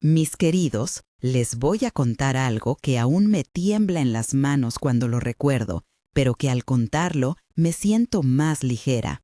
Mis queridos, les voy a contar algo que aún me tiembla en las manos cuando lo recuerdo, pero que al contarlo me siento más ligera.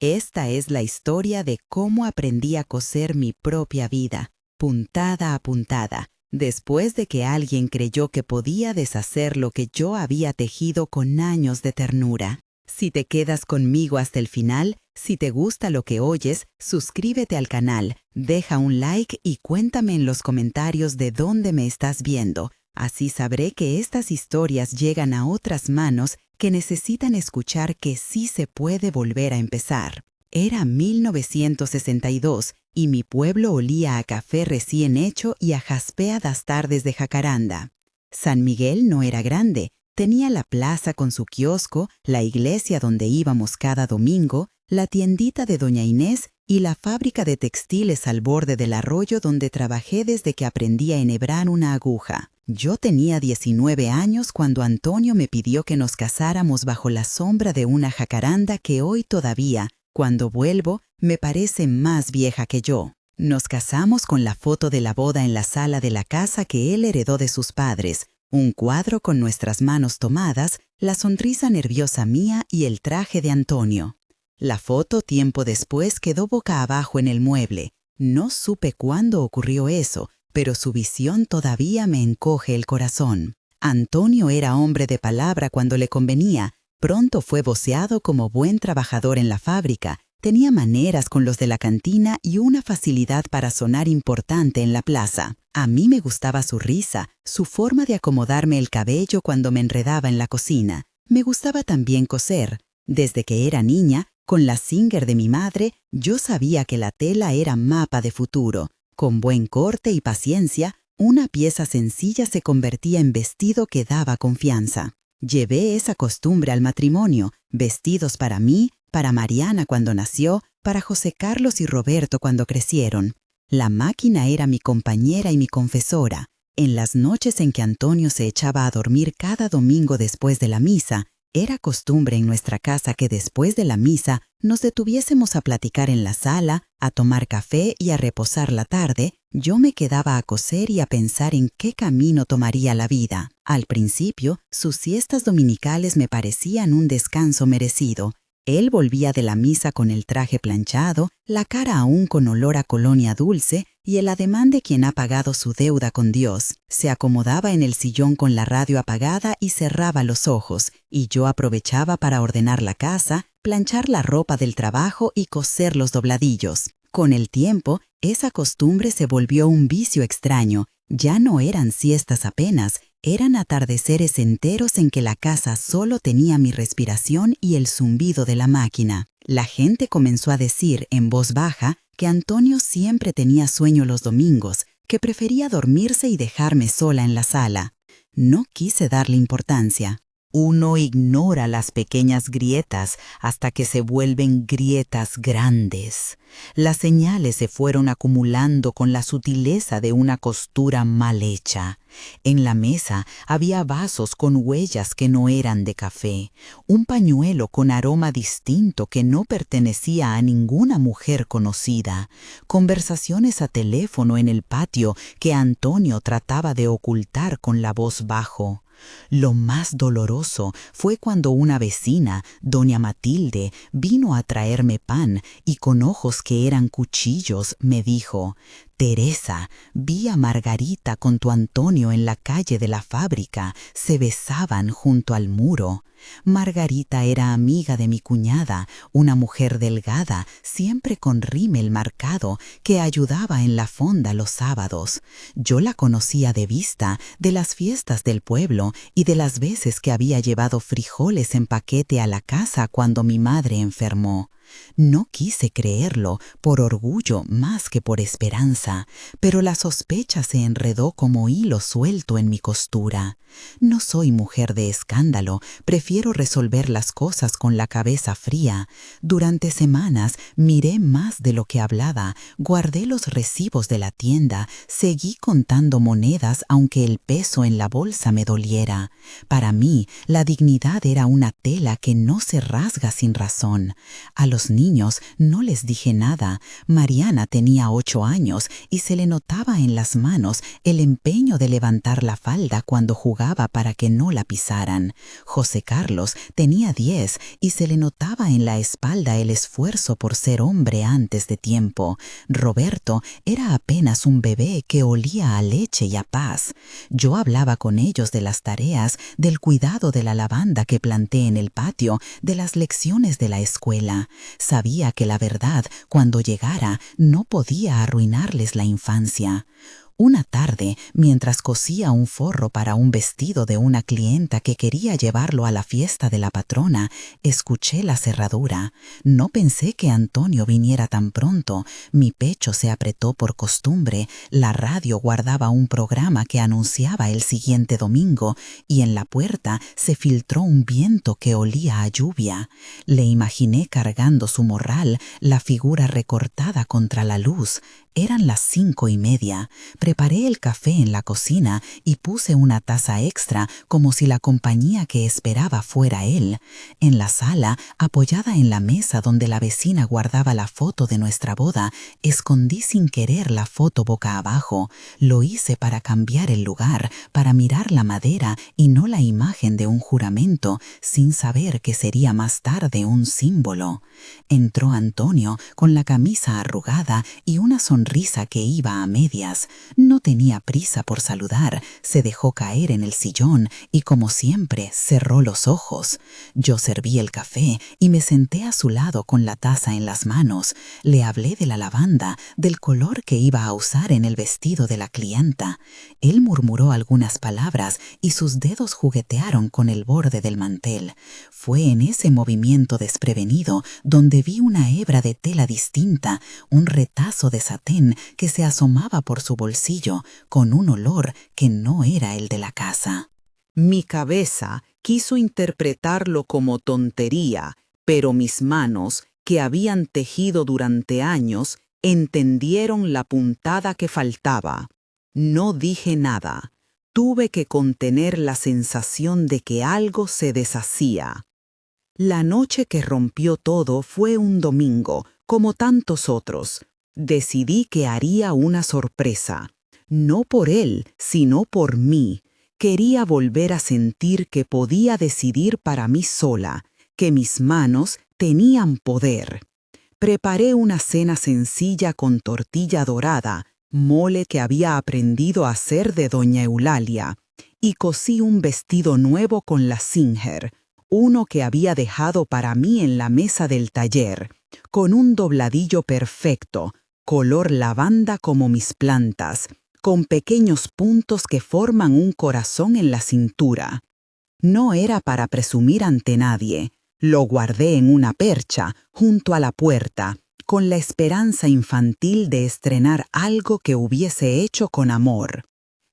Esta es la historia de cómo aprendí a coser mi propia vida, puntada a puntada, después de que alguien creyó que podía deshacer lo que yo había tejido con años de ternura. Si te quedas conmigo hasta el final, si te gusta lo que oyes, suscríbete al canal, deja un like y cuéntame en los comentarios de dónde me estás viendo. Así sabré que estas historias llegan a otras manos que necesitan escuchar que sí se puede volver a empezar. Era 1962 y mi pueblo olía a café recién hecho y a jaspeadas tardes de jacaranda. San Miguel no era grande. Tenía la plaza con su kiosco, la iglesia donde íbamos cada domingo, la tiendita de Doña Inés y la fábrica de textiles al borde del arroyo donde trabajé desde que aprendí a enhebrar una aguja. Yo tenía 19 años cuando Antonio me pidió que nos casáramos bajo la sombra de una jacaranda que hoy todavía, cuando vuelvo, me parece más vieja que yo. Nos casamos con la foto de la boda en la sala de la casa que él heredó de sus padres, un cuadro con nuestras manos tomadas, la sonrisa nerviosa mía y el traje de Antonio. La foto tiempo después quedó boca abajo en el mueble. No supe cuándo ocurrió eso, pero su visión todavía me encoge el corazón. Antonio era hombre de palabra cuando le convenía. Pronto fue voceado como buen trabajador en la fábrica. Tenía maneras con los de la cantina y una facilidad para sonar importante en la plaza. A mí me gustaba su risa, su forma de acomodarme el cabello cuando me enredaba en la cocina. Me gustaba también coser. Desde que era niña, con la Singer de mi madre, yo sabía que la tela era mapa de futuro. Con buen corte y paciencia, una pieza sencilla se convertía en vestido que daba confianza. Llevé esa costumbre al matrimonio, vestidos para mí, para Mariana cuando nació, para José Carlos y Roberto cuando crecieron. La máquina era mi compañera y mi confesora. En las noches en que Antonio se echaba a dormir cada domingo después de la misa, era costumbre en nuestra casa que después de la misa nos detuviésemos a platicar en la sala, a tomar café y a reposar la tarde. Yo me quedaba a coser y a pensar en qué camino tomaría la vida. Al principio, sus siestas dominicales me parecían un descanso merecido. Él volvía de la misa con el traje planchado, la cara aún con olor a colonia dulce y el ademán de quien ha pagado su deuda con Dios. Se acomodaba en el sillón con la radio apagada y cerraba los ojos, y yo aprovechaba para ordenar la casa, planchar la ropa del trabajo y coser los dobladillos. Con el tiempo, esa costumbre se volvió un vicio extraño. Ya no eran siestas apenas, eran atardeceres enteros en que la casa solo tenía mi respiración y el zumbido de la máquina. La gente comenzó a decir en voz baja que Antonio siempre tenía sueño los domingos, que prefería dormirse y dejarme sola en la sala. No quise darle importancia. Uno ignora las pequeñas grietas hasta que se vuelven grietas grandes. Las señales se fueron acumulando con la sutileza de una costura mal hecha. En la mesa había vasos con huellas que no eran de café, un pañuelo con aroma distinto que no pertenecía a ninguna mujer conocida, conversaciones a teléfono en el patio que Antonio trataba de ocultar con la voz bajo. Lo más doloroso fue cuando una vecina, doña Matilde, vino a traerme pan y con ojos que eran cuchillos me dijo: «Teresa, vi a Margarita con tu Antonio en la calle de la fábrica, se besaban junto al muro». Margarita era amiga de mi cuñada, una mujer delgada, siempre con rímel marcado, que ayudaba en la fonda los sábados. Yo la conocía de vista, de las fiestas del pueblo y de las veces que había llevado frijoles en paquete a la casa cuando mi madre enfermó. No quise creerlo, por orgullo más que por esperanza, pero la sospecha se enredó como hilo suelto en mi costura. No soy mujer de escándalo, prefiero resolver las cosas con la cabeza fría. Durante semanas miré más de lo que hablaba, guardé los recibos de la tienda, seguí contando monedas aunque el peso en la bolsa me doliera. Para mí, la dignidad era una tela que no se rasga sin razón. A los los niños no les dije nada. Mariana tenía 8 años y se le notaba en las manos el empeño de levantar la falda cuando jugaba para que no la pisaran. José Carlos tenía 10 y se le notaba en la espalda el esfuerzo por ser hombre antes de tiempo. Roberto era apenas un bebé que olía a leche y a paz. Yo hablaba con ellos de las tareas, del cuidado de la lavanda que planté en el patio, de las lecciones de la escuela. Sabía que la verdad, cuando llegara, no podía arruinarles la infancia. Una tarde, mientras cosía un forro para un vestido de una clienta que quería llevarlo a la fiesta de la patrona, escuché la cerradura. No pensé que Antonio viniera tan pronto. Mi pecho se apretó por costumbre. La radio guardaba un programa que anunciaba el siguiente domingo y en la puerta se filtró un viento que olía a lluvia. Le imaginé cargando su morral, la figura recortada contra la luz. Eran las 5:30. Preparé el café en la cocina y puse una taza extra como si la compañía que esperaba fuera él. En la sala, apoyada en la mesa donde la vecina guardaba la foto de nuestra boda, escondí sin querer la foto boca abajo. Lo hice para cambiar el lugar, para mirar la madera y no la imagen de un juramento, sin saber que sería más tarde un símbolo. Entró Antonio con la camisa arrugada y una sonrisa que iba a medias. No tenía prisa por saludar, se dejó caer en el sillón y, como siempre, cerró los ojos. Yo serví el café y me senté a su lado con la taza en las manos. Le hablé de la lavanda, del color que iba a usar en el vestido de la clienta. Él murmuró algunas palabras y sus dedos juguetearon con el borde del mantel. Fue en ese movimiento desprevenido donde vi una hebra de tela distinta, un retazo de satén que se asomaba por su bolsillo con un olor que no era el de la casa. Mi cabeza quiso interpretarlo como tontería, pero mis manos, que habían tejido durante años, entendieron la puntada que faltaba. No dije nada. Tuve que contener la sensación de que algo se deshacía. La noche que rompió todo fue un domingo, como tantos otros. Decidí que haría una sorpresa. No por él, sino por mí. Quería volver a sentir que podía decidir para mí sola, que mis manos tenían poder. Preparé una cena sencilla con tortilla dorada, mole que había aprendido a hacer de doña Eulalia, y cosí un vestido nuevo con la Singer, uno que había dejado para mí en la mesa del taller, con un dobladillo perfecto, color lavanda como mis plantas, con pequeños puntos que forman un corazón en la cintura. No era para presumir ante nadie. Lo guardé en una percha, junto a la puerta, con la esperanza infantil de estrenar algo que hubiese hecho con amor.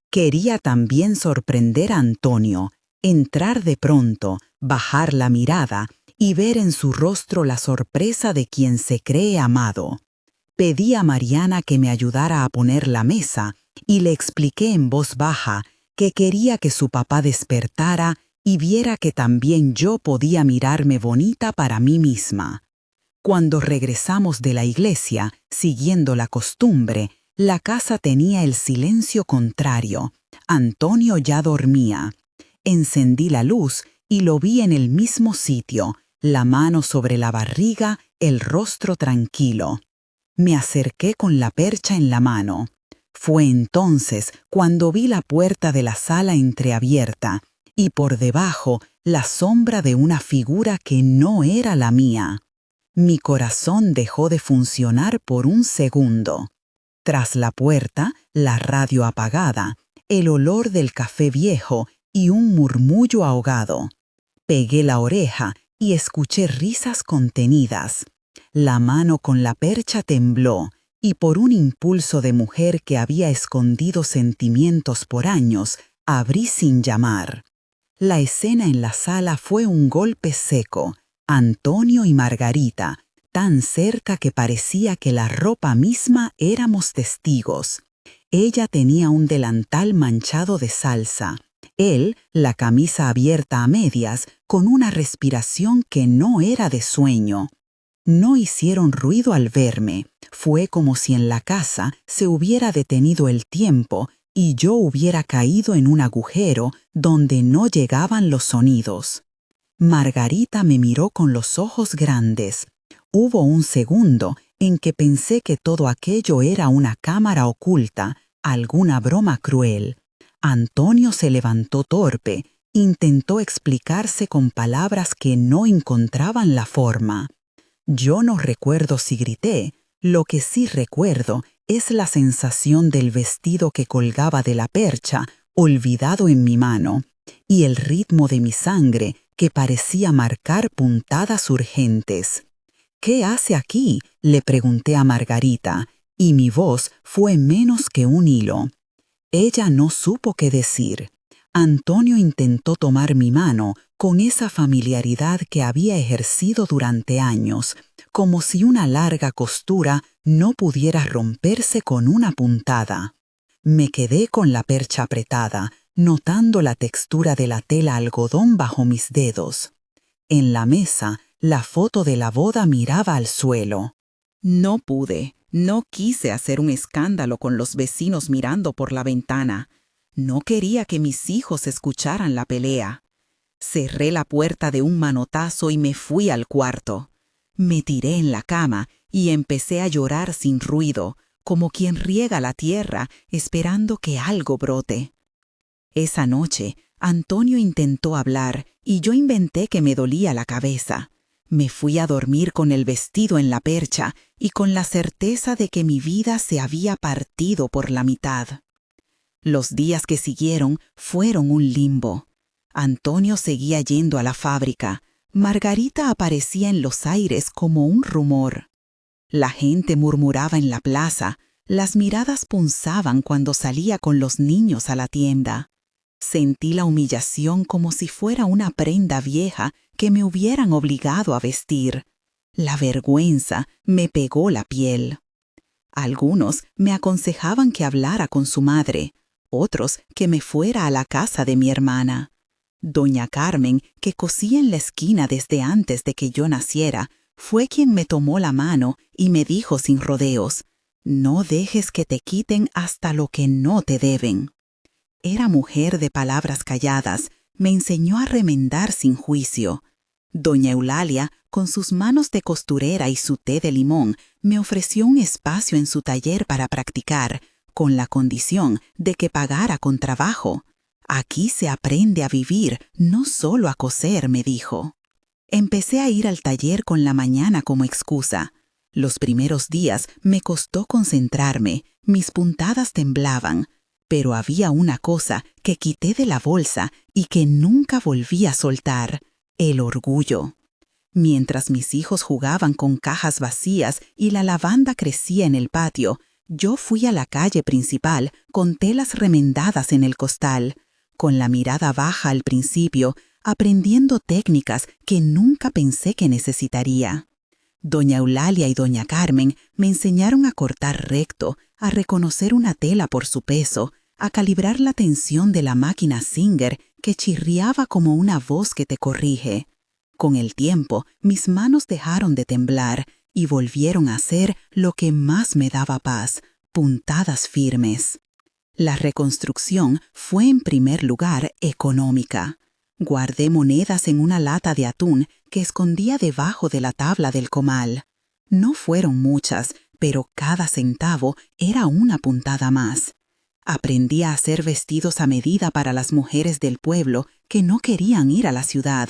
Quería también sorprender a Antonio, entrar de pronto, bajar la mirada y ver en su rostro la sorpresa de quien se cree amado. Pedí a Mariana que me ayudara a poner la mesa y le expliqué en voz baja que quería que su papá despertara y viera que también yo podía mirarme bonita para mí misma. Cuando regresamos de la iglesia, siguiendo la costumbre, la casa tenía el silencio contrario. Antonio ya dormía. Encendí la luz y lo vi en el mismo sitio, la mano sobre la barriga, el rostro tranquilo. Me acerqué con la percha en la mano. Fue entonces cuando vi la puerta de la sala entreabierta y por debajo la sombra de una figura que no era la mía. Mi corazón dejó de funcionar por un segundo. Tras la puerta, la radio apagada, el olor del café viejo y un murmullo ahogado. Pegué la oreja y escuché risas contenidas. La mano con la percha tembló y por un impulso de mujer que había escondido sentimientos por años, abrí sin llamar. La escena en la sala fue un golpe seco. Antonio y Margarita, tan cerca que parecía que la ropa misma éramos testigos. Ella tenía un delantal manchado de salsa. Él, la camisa abierta a medias, con una respiración que no era de sueño. No hicieron ruido al verme. Fue como si en la casa se hubiera detenido el tiempo y yo hubiera caído en un agujero donde no llegaban los sonidos. Margarita me miró con los ojos grandes. Hubo un segundo en que pensé que todo aquello era una cámara oculta, alguna broma cruel. Antonio se levantó torpe, intentó explicarse con palabras que no encontraban la forma. Yo no recuerdo si grité, lo que sí recuerdo es la sensación del vestido que colgaba de la percha, olvidado en mi mano, y el ritmo de mi sangre que parecía marcar puntadas urgentes. «¿Qué hace aquí?», le pregunté a Margarita, y mi voz fue menos que un hilo. Ella no supo qué decir. Antonio intentó tomar mi mano con esa familiaridad que había ejercido durante años, como si una larga costura no pudiera romperse con una puntada. Me quedé con la percha apretada, notando la textura de la tela algodón bajo mis dedos. En la mesa, la foto de la boda miraba al suelo. No pude, no quise hacer un escándalo con los vecinos mirando por la ventana. No quería que mis hijos escucharan la pelea. Cerré la puerta de un manotazo y me fui al cuarto. Me tiré en la cama y empecé a llorar sin ruido, como quien riega la tierra esperando que algo brote. Esa noche, Antonio intentó hablar y yo inventé que me dolía la cabeza. Me fui a dormir con el vestido en la percha y con la certeza de que mi vida se había partido por la mitad. Los días que siguieron fueron un limbo. Antonio seguía yendo a la fábrica. Margarita aparecía en los aires como un rumor. La gente murmuraba en la plaza. Las miradas punzaban cuando salía con los niños a la tienda. Sentí la humillación como si fuera una prenda vieja que me hubieran obligado a vestir. La vergüenza me pegó la piel. Algunos me aconsejaban que hablara con su madre, otros que me fuera a la casa de mi hermana. Doña Carmen, que cosía en la esquina desde antes de que yo naciera, fue quien me tomó la mano y me dijo sin rodeos: «No dejes que te quiten hasta lo que no te deben». Era mujer de palabras calladas, me enseñó a remendar sin juicio. Doña Eulalia, con sus manos de costurera y su té de limón, me ofreció un espacio en su taller para practicar, con la condición de que pagara con trabajo. «Aquí se aprende a vivir, no solo a coser», me dijo. Empecé a ir al taller con la mañana como excusa. Los primeros días me costó concentrarme, mis puntadas temblaban, pero había una cosa que quité de la bolsa y que nunca volví a soltar: el orgullo. Mientras mis hijos jugaban con cajas vacías y la lavanda crecía en el patio, yo fui a la calle principal con telas remendadas en el costal, con la mirada baja al principio, aprendiendo técnicas que nunca pensé que necesitaría. Doña Eulalia y doña Carmen me enseñaron a cortar recto, a reconocer una tela por su peso, a calibrar la tensión de la máquina Singer que chirriaba como una voz que te corrige. Con el tiempo, mis manos dejaron de temblar y volvieron a hacer lo que más me daba paz: puntadas firmes. La reconstrucción fue en primer lugar económica. Guardé monedas en una lata de atún que escondía debajo de la tabla del comal. No fueron muchas, pero cada centavo era una puntada más. Aprendí a hacer vestidos a medida para las mujeres del pueblo que no querían ir a la ciudad.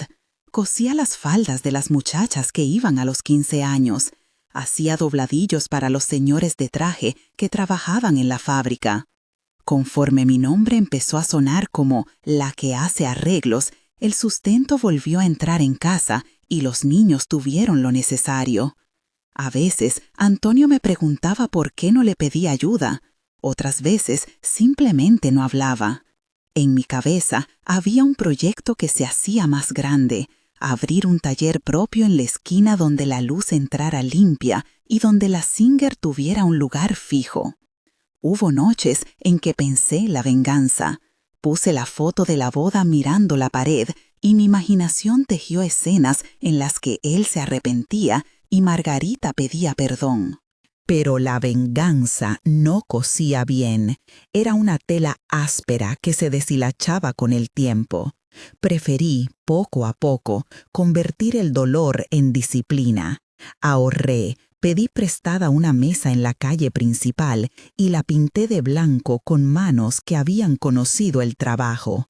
Cosía las faldas de las muchachas que iban a los 15 años. Hacía dobladillos para los señores de traje que trabajaban en la fábrica. Conforme mi nombre empezó a sonar como la que hace arreglos, el sustento volvió a entrar en casa y los niños tuvieron lo necesario. A veces, Antonio me preguntaba por qué no le pedía ayuda. Otras veces, simplemente no hablaba. En mi cabeza había un proyecto que se hacía más grande: abrir un taller propio en la esquina donde la luz entrara limpia y donde la Singer tuviera un lugar fijo. Hubo noches en que pensé la venganza. Puse la foto de la boda mirando la pared y mi imaginación tejió escenas en las que él se arrepentía y Margarita pedía perdón. Pero la venganza no cosía bien. Era una tela áspera que se deshilachaba con el tiempo. Preferí, poco a poco, convertir el dolor en disciplina. Ahorré, pedí prestada una mesa en la calle principal y la pinté de blanco con manos que habían conocido el trabajo.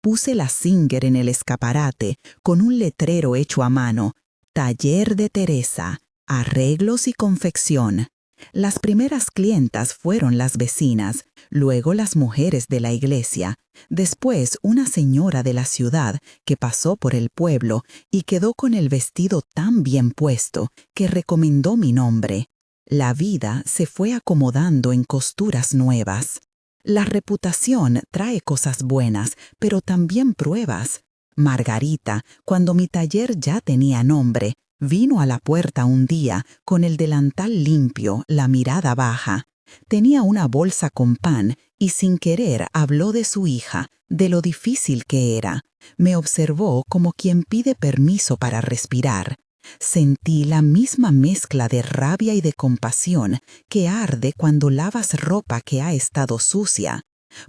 Puse la Singer en el escaparate con un letrero hecho a mano: Taller de Teresa, arreglos y confección. Las primeras clientas fueron las vecinas, luego las mujeres de la iglesia, después una señora de la ciudad que pasó por el pueblo y quedó con el vestido tan bien puesto que recomendó mi nombre. La vida se fue acomodando en costuras nuevas. La reputación trae cosas buenas, pero también pruebas. Margarita, cuando mi taller ya tenía nombre, vino a la puerta un día con el delantal limpio, la mirada baja. Tenía una bolsa con pan y sin querer habló de su hija, de lo difícil que era. Me observó como quien pide permiso para respirar. Sentí la misma mezcla de rabia y de compasión que arde cuando lavas ropa que ha estado sucia.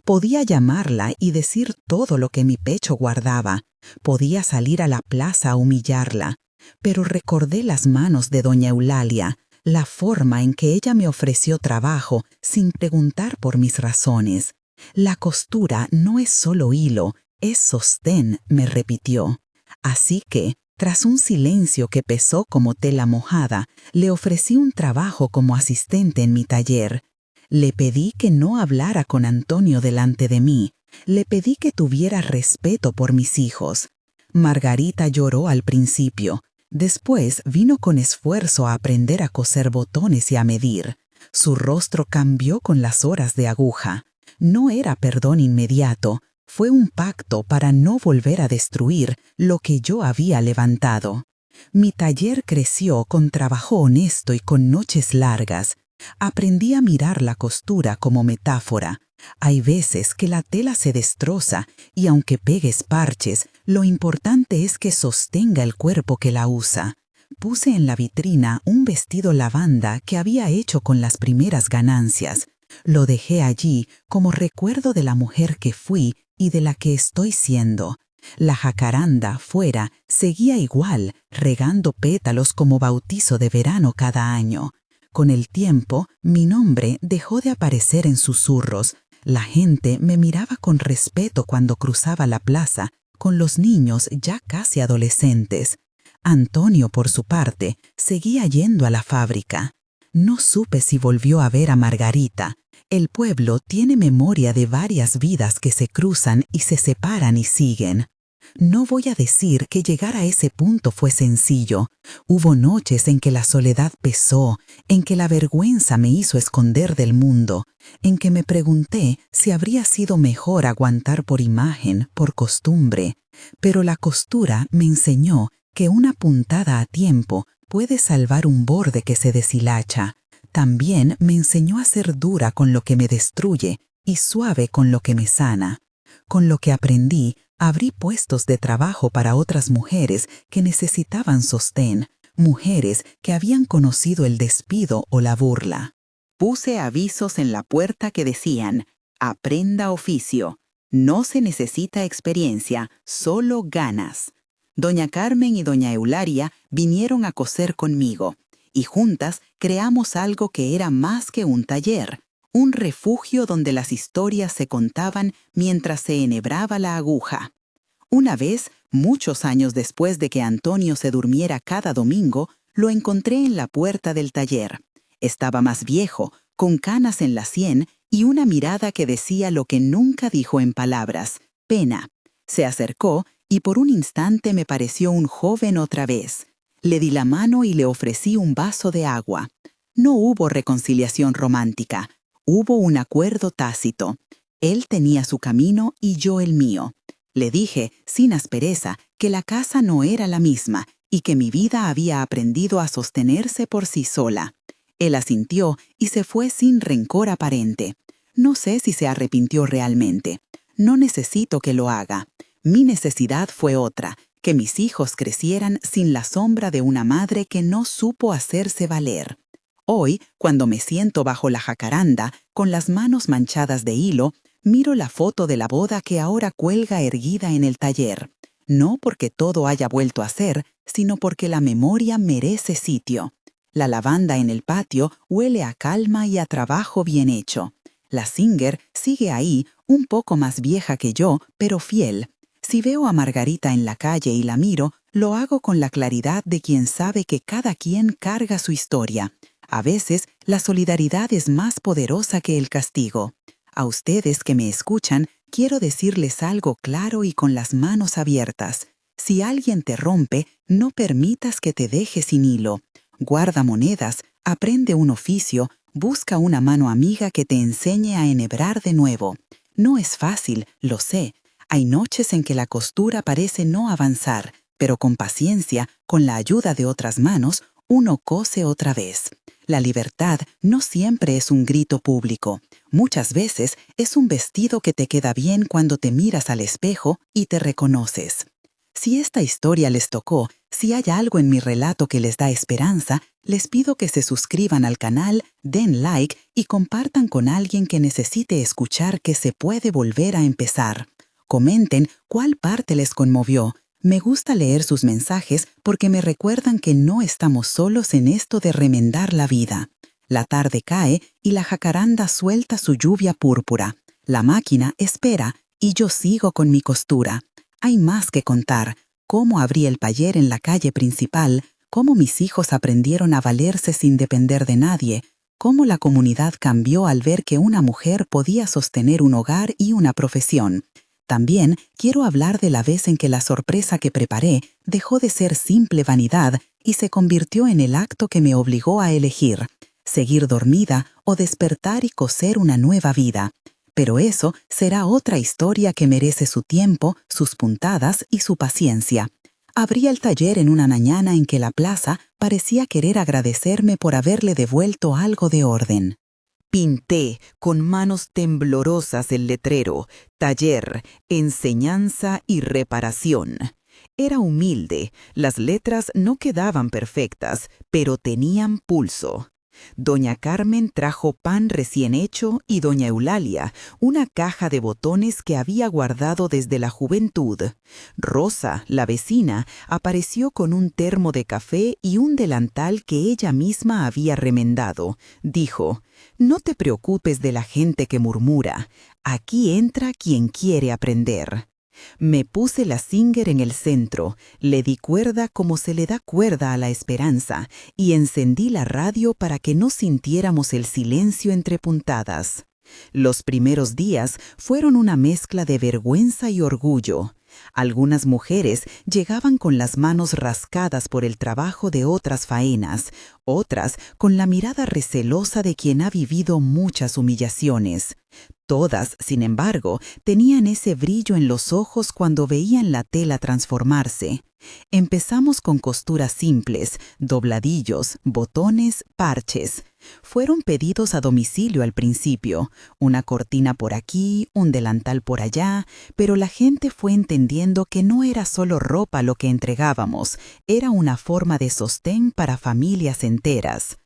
Podía llamarla y decir todo lo que mi pecho guardaba. Podía salir a la plaza a humillarla. Pero recordé las manos de doña Eulalia, la forma en que ella me ofreció trabajo sin preguntar por mis razones. La costura no es solo hilo, es sostén, me repitió. Así que, tras un silencio que pesó como tela mojada, le ofrecí un trabajo como asistente en mi taller. Le pedí que no hablara con Antonio delante de mí. Le pedí que tuviera respeto por mis hijos. Margarita lloró al principio. Después vino con esfuerzo a aprender a coser botones y a medir. Su rostro cambió con las horas de aguja. No era perdón inmediato, fue un pacto para no volver a destruir lo que yo había levantado. Mi taller creció con trabajo honesto y con noches largas. Aprendí a mirar la costura como metáfora. Hay veces que la tela se destroza y aunque pegues parches, lo importante es que sostenga el cuerpo que la usa. Puse en la vitrina un vestido lavanda que había hecho con las primeras ganancias. Lo dejé allí como recuerdo de la mujer que fui y de la que estoy siendo. La jacaranda fuera seguía igual, regando pétalos como bautizo de verano cada año. Con el tiempo, mi nombre dejó de aparecer en susurros. La gente me miraba con respeto cuando cruzaba la plaza, con los niños ya casi adolescentes. Antonio, por su parte, seguía yendo a la fábrica. No supe si volvió a ver a Margarita. El pueblo tiene memoria de varias vidas que se cruzan y se separan y siguen. No voy a decir que llegar a ese punto fue sencillo. Hubo noches en que la soledad pesó, en que la vergüenza me hizo esconder del mundo, en que me pregunté si habría sido mejor aguantar por imagen, por costumbre. Pero la costura me enseñó que una puntada a tiempo puede salvar un borde que se deshilacha. También me enseñó a ser dura con lo que me destruye y suave con lo que me sana. Con lo que aprendí, abrí puestos de trabajo para otras mujeres que necesitaban sostén, mujeres que habían conocido el despido o la burla. Puse avisos en la puerta que decían: aprenda oficio, no se necesita experiencia, solo ganas. Doña Carmen y doña Eulalia vinieron a coser conmigo, y juntas creamos algo que era más que un taller, un refugio donde las historias se contaban mientras se enhebraba la aguja. Una vez, muchos años después de que Antonio se durmiera cada domingo, lo encontré en la puerta del taller. Estaba más viejo, con canas en la sien y una mirada que decía lo que nunca dijo en palabras: pena. Se acercó y por un instante me pareció un joven otra vez. Le di la mano y le ofrecí un vaso de agua. No hubo reconciliación romántica. Hubo un acuerdo tácito. Él tenía su camino y yo el mío. Le dije, sin aspereza, que la casa no era la misma y que mi vida había aprendido a sostenerse por sí sola. Él asintió y se fue sin rencor aparente. No sé si se arrepintió realmente. No necesito que lo haga. Mi necesidad fue otra, que mis hijos crecieran sin la sombra de una madre que no supo hacerse valer. Hoy, cuando me siento bajo la jacaranda, con las manos manchadas de hilo, miro la foto de la boda que ahora cuelga erguida en el taller. No porque todo haya vuelto a ser, sino porque la memoria merece sitio. La lavanda en el patio huele a calma y a trabajo bien hecho. La Singer sigue ahí, un poco más vieja que yo, pero fiel. Si veo a Margarita en la calle y la miro, lo hago con la claridad de quien sabe que cada quien carga su historia. A veces, la solidaridad es más poderosa que el castigo. A ustedes que me escuchan, quiero decirles algo claro y con las manos abiertas. Si alguien te rompe, no permitas que te deje sin hilo. Guarda monedas, aprende un oficio, busca una mano amiga que te enseñe a enhebrar de nuevo. No es fácil, lo sé. Hay noches en que la costura parece no avanzar, pero con paciencia, con la ayuda de otras manos, uno cose otra vez. La libertad no siempre es un grito público. Muchas veces es un vestido que te queda bien cuando te miras al espejo y te reconoces. Si esta historia les tocó, si hay algo en mi relato que les da esperanza, les pido que se suscriban al canal, den like y compartan con alguien que necesite escuchar que se puede volver a empezar. Comenten cuál parte les conmovió. Me gusta leer sus mensajes porque me recuerdan que no estamos solos en esto de remendar la vida. La tarde cae y la jacaranda suelta su lluvia púrpura. La máquina espera y yo sigo con mi costura. Hay más que contar. Cómo abrí el taller en la calle principal, cómo mis hijos aprendieron a valerse sin depender de nadie, cómo la comunidad cambió al ver que una mujer podía sostener un hogar y una profesión. También quiero hablar de la vez en que la sorpresa que preparé dejó de ser simple vanidad y se convirtió en el acto que me obligó a elegir, seguir dormida o despertar y coser una nueva vida. Pero eso será otra historia que merece su tiempo, sus puntadas y su paciencia. Abrí el taller en una mañana en que la plaza parecía querer agradecerme por haberle devuelto algo de orden. Pinté con manos temblorosas el letrero, taller, enseñanza y reparación. Era humilde, las letras no quedaban perfectas, pero tenían pulso. Doña Carmen trajo pan recién hecho y doña Eulalia una caja de botones que había guardado desde la juventud. Rosa, la vecina, apareció con un termo de café y un delantal que ella misma había remendado. Dijo: «No te preocupes de la gente que murmura. Aquí entra quien quiere aprender». Me puse la Singer en el centro, le di cuerda como se le da cuerda a la esperanza y encendí la radio para que no sintiéramos el silencio entre puntadas. Los primeros días fueron una mezcla de vergüenza y orgullo. Algunas mujeres llegaban con las manos rascadas por el trabajo de otras faenas, otras con la mirada recelosa de quien ha vivido muchas humillaciones. Todas, sin embargo, tenían ese brillo en los ojos cuando veían la tela transformarse. Empezamos con costuras simples, dobladillos, botones, parches. Fueron pedidos a domicilio al principio, una cortina por aquí, un delantal por allá, pero la gente fue entendiendo que no era solo ropa lo que entregábamos, era una forma de sostén para familias enteras.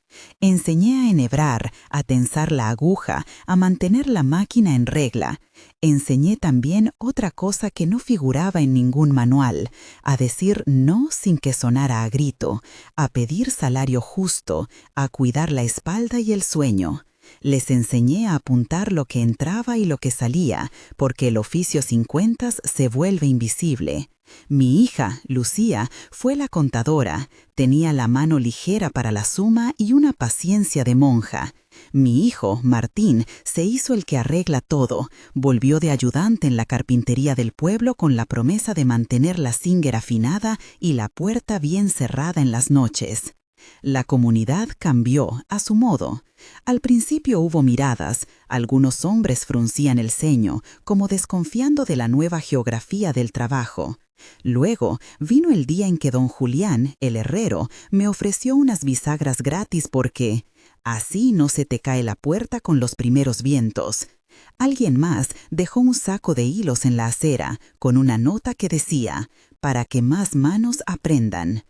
Enseñé a enhebrar, a tensar la aguja, a mantener la máquina en regla. Enseñé también otra cosa que no figuraba en ningún manual, a decir no sin que sonara a grito, a pedir salario justo, a cuidar la espalda y el sueño. Les enseñé a apuntar lo que entraba y lo que salía, porque el oficio sin cuentas se vuelve invisible. Mi hija, Lucía, fue la contadora. Tenía la mano ligera para la suma y una paciencia de monja. Mi hijo, Martín, se hizo el que arregla todo. Volvió de ayudante en la carpintería del pueblo con la promesa de mantener la Singer afinada y la puerta bien cerrada en las noches. La comunidad cambió a su modo. Al principio hubo miradas, algunos hombres fruncían el ceño, como desconfiando de la nueva geografía del trabajo. Luego vino el día en que don Julián, el herrero, me ofreció unas bisagras gratis porque así no se te cae la puerta con los primeros vientos. Alguien más dejó un saco de hilos en la acera, con una nota que decía: para que más manos aprendan.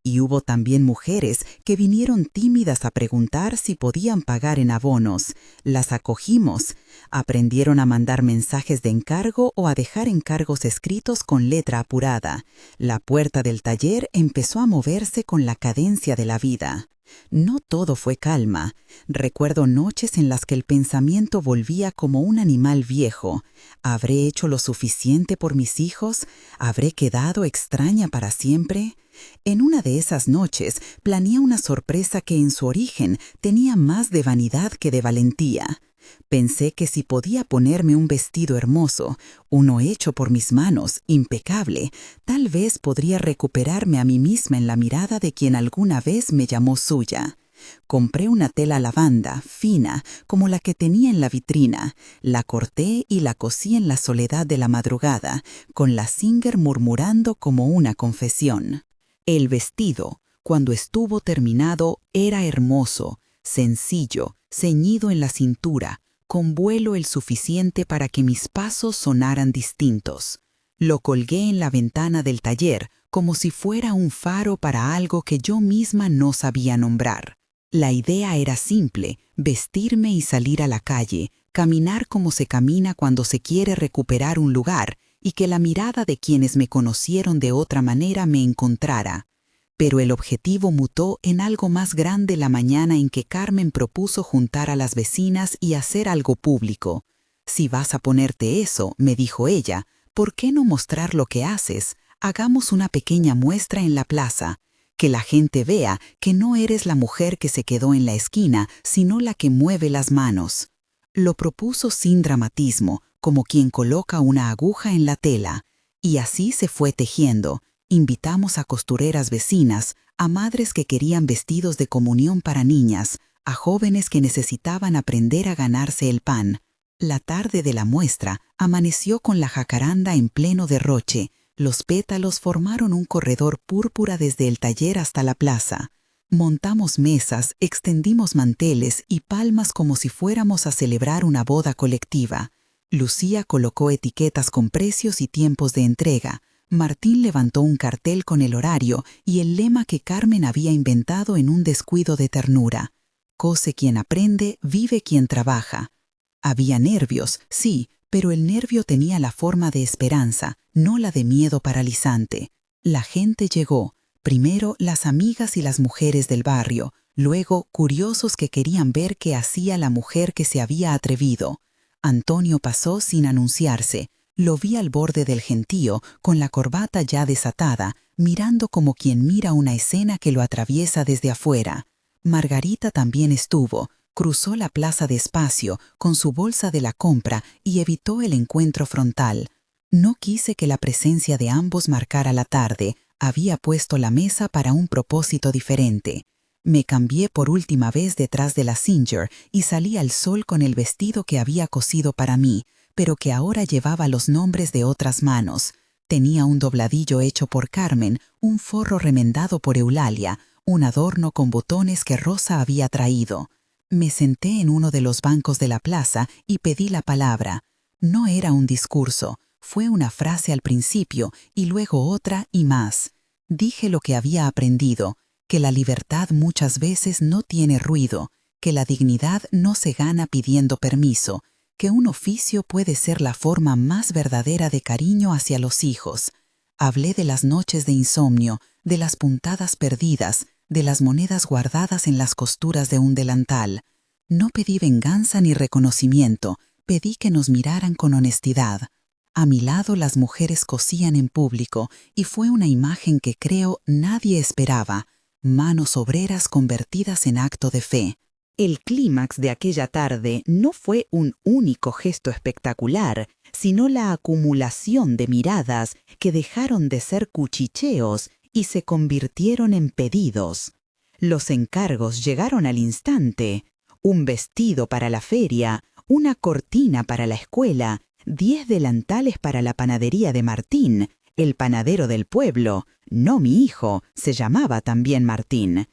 Y hubo también mujeres que vinieron tímidas a preguntar si podían pagar en abonos. Las acogimos. Aprendieron a mandar mensajes de encargo o a dejar encargos escritos con letra apurada. La puerta del taller empezó a moverse con la cadencia de la vida. No todo fue calma. Recuerdo noches en las que el pensamiento volvía como un animal viejo. ¿Habré hecho lo suficiente por mis hijos? ¿Habré quedado extraña para siempre? En una de esas noches planeé una sorpresa que en su origen tenía más de vanidad que de valentía. Pensé que si podía ponerme un vestido hermoso, uno hecho por mis manos, impecable, tal vez podría recuperarme a mí misma en la mirada de quien alguna vez me llamó suya. Compré una tela lavanda, fina, como la que tenía en la vitrina. La corté y la cosí en la soledad de la madrugada, con la Singer murmurando como una confesión. El vestido, cuando estuvo terminado, era hermoso, sencillo, ceñido en la cintura, con vuelo el suficiente para que mis pasos sonaran distintos. Lo colgué en la ventana del taller como si fuera un faro para algo que yo misma no sabía nombrar. La idea era simple: vestirme y salir a la calle, caminar como se camina cuando se quiere recuperar un lugar y que la mirada de quienes me conocieron de otra manera me encontrara. Pero el objetivo mutó en algo más grande la mañana en que Carmen propuso juntar a las vecinas y hacer algo público. «Si vas a ponerte eso», me dijo ella, «¿por qué no mostrar lo que haces? Hagamos una pequeña muestra en la plaza. Que la gente vea que no eres la mujer que se quedó en la esquina, sino la que mueve las manos». Lo propuso sin dramatismo, como quien coloca una aguja en la tela. Y así se fue tejiendo. Invitamos a costureras vecinas, a madres que querían vestidos de comunión para niñas, a jóvenes que necesitaban aprender a ganarse el pan. La tarde de la muestra amaneció con la jacaranda en pleno derroche. Los pétalos formaron un corredor púrpura desde el taller hasta la plaza. Montamos mesas, extendimos manteles y palmas como si fuéramos a celebrar una boda colectiva. Lucía colocó etiquetas con precios y tiempos de entrega. Martín levantó un cartel con el horario y el lema que Carmen había inventado en un descuido de ternura: «Cose quien aprende, vive quien trabaja». Había nervios, sí, pero el nervio tenía la forma de esperanza, no la de miedo paralizante. La gente llegó, primero las amigas y las mujeres del barrio, luego curiosos que querían ver qué hacía la mujer que se había atrevido. Antonio pasó sin anunciarse. Lo vi al borde del gentío, con la corbata ya desatada, mirando como quien mira una escena que lo atraviesa desde afuera. Margarita también estuvo, cruzó la plaza despacio, con su bolsa de la compra, y evitó el encuentro frontal. No quise que la presencia de ambos marcara la tarde. Había puesto la mesa para un propósito diferente. Me cambié por última vez detrás de la Singer y salí al sol con el vestido que había cosido para mí, pero que ahora llevaba los nombres de otras manos. Tenía un dobladillo hecho por Carmen, un forro remendado por Eulalia, un adorno con botones que Rosa había traído. Me senté en uno de los bancos de la plaza y pedí la palabra. No era un discurso, fue una frase al principio y luego otra y más. Dije lo que había aprendido, que la libertad muchas veces no tiene ruido, que la dignidad no se gana pidiendo permiso, que un oficio puede ser la forma más verdadera de cariño hacia los hijos. Hablé de las noches de insomnio, de las puntadas perdidas, de las monedas guardadas en las costuras de un delantal. No pedí venganza ni reconocimiento, pedí que nos miraran con honestidad. A mi lado las mujeres cosían en público y fue una imagen que creo nadie esperaba: manos obreras convertidas en acto de fe. El clímax de aquella tarde no fue un único gesto espectacular, sino la acumulación de miradas que dejaron de ser cuchicheos y se convirtieron en pedidos. Los encargos llegaron al instante: un vestido para la feria, una cortina para la escuela, 10 delantales para la panadería de Martín, el panadero del pueblo, no mi hijo, se llamaba también Martín.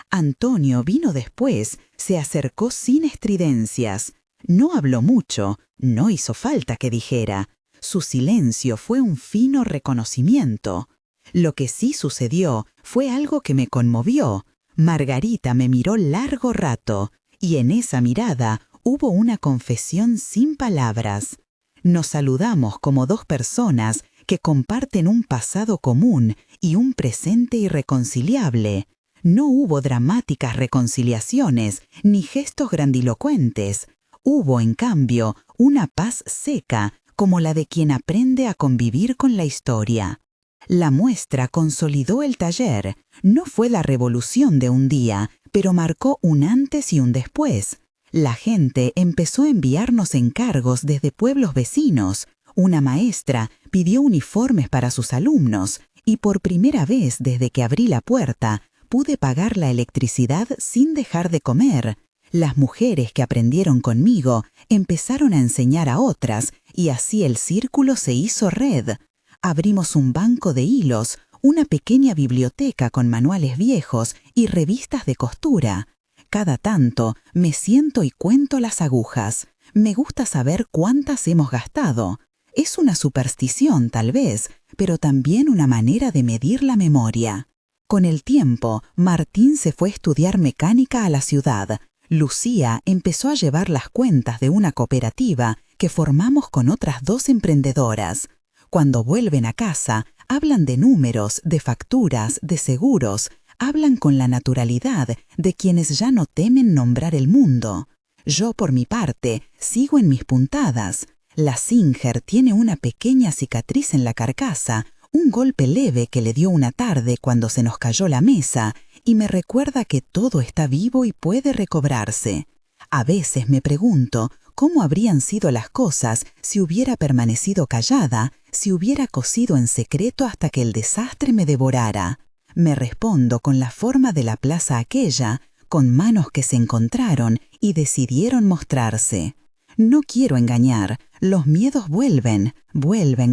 Antonio vino después, se acercó sin estridencias. No habló mucho, no hizo falta que dijera. Su silencio fue un fino reconocimiento. Lo que sí sucedió fue algo que me conmovió. Margarita me miró largo rato, y en esa mirada hubo una confesión sin palabras. Nos saludamos como dos personas que comparten un pasado común y un presente irreconciliable. No hubo dramáticas reconciliaciones ni gestos grandilocuentes. Hubo, en cambio, una paz seca, como la de quien aprende a convivir con la historia. La muestra consolidó el taller. No fue la revolución de un día, pero marcó un antes y un después. La gente empezó a enviarnos encargos desde pueblos vecinos. Una maestra pidió uniformes para sus alumnos y por primera vez desde que abrí la puerta pude pagar la electricidad sin dejar de comer. Las mujeres que aprendieron conmigo empezaron a enseñar a otras y así el círculo se hizo red. Abrimos un banco de hilos, una pequeña biblioteca con manuales viejos y revistas de costura. Cada tanto me siento y cuento las agujas. Me gusta saber cuántas hemos gastado. Es una superstición, tal vez, pero también una manera de medir la memoria. Con el tiempo, Martín se fue a estudiar mecánica a la ciudad. Lucía empezó a llevar las cuentas de una cooperativa que formamos con otras 2 emprendedoras. Cuando vuelven a casa, hablan de números, de facturas, de seguros. Hablan con la naturalidad de quienes ya no temen nombrar el mundo. Yo, por mi parte, sigo en mis puntadas. La Singer tiene una pequeña cicatriz en la carcasa, un golpe leve que le dio una tarde cuando se nos cayó la mesa, y me recuerda que todo está vivo y puede recobrarse. A veces me pregunto cómo habrían sido las cosas si hubiera permanecido callada, si hubiera cosido en secreto hasta que el desastre me devorara. Me respondo con la forma de la plaza aquella, con manos que se encontraron y decidieron mostrarse. No quiero engañar, los miedos vuelven